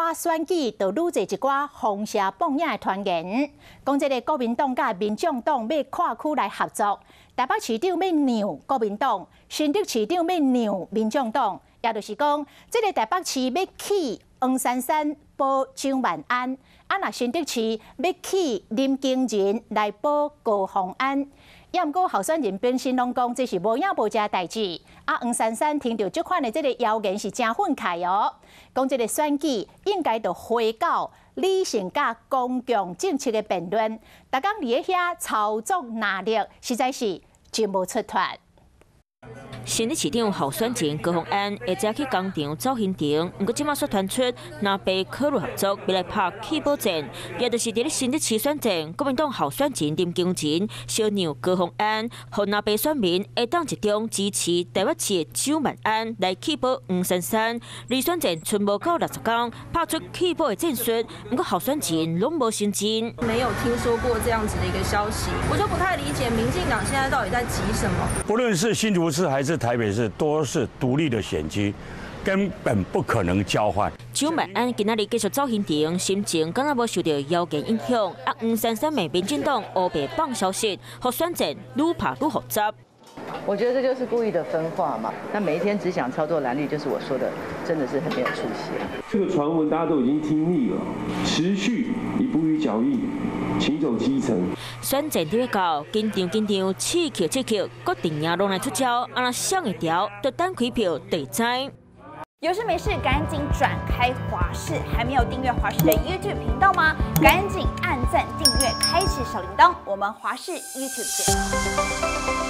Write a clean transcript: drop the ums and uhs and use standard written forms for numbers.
寡选举，就愈侪一寡风声放映的传言，讲这个国民党甲民众党要跨区来合作，台北市长要让国民党，新竹市长要让民众党，也就是讲，这个台北市要起黄珊珊保蒋万安，若新竹市要起林敬仁来保高虹安。 也毋过，候选人本身拢讲这是无影无遮代志。黄珊珊听到这款的这个谣言是真愤慨哦，讲这个选举应该就回到理性甲公共政策的辩论，大家伫遐操作哪力，实在是真无出脱。 新竹市长候选人高虹安会早去工厂走行程，不过即马却传出南北考虑合作，要来拍起跑战，也就是伫咧新竹市选战，国民党候选人林敬仁小让高虹安，互南北选民会当集中支持台北市的蒋万安来起跑黄珊珊。离选战剩无到60天，拍出起跑的战术，不过候选人拢无承认。没有听说过这样子的一个消息，我就不太理解民进党现在到底在急什么。不论是新竹市还是台北市，都是独立的选区，根本不可能交换。蒋万安今仔日继续走行程，心情敢若无受到谣言影响。黄珊珊的民进党乌白放消息，互选战愈拍愈复杂。我觉得这就是故意的分化嘛。那每一天只想操作蓝绿，就是我说的，真的是很没有出息。这个传闻大家都已经听腻了，持续以不予脚印。 请走基层。选战就要到，紧张，刺激，各定赢拢来出招，若上一条，就等开票就知。有事没事赶紧转开华视，还没有订阅华视的 YouTube 频道吗？赶紧按赞、订阅、开启小铃铛，我们华视 YouTube 见。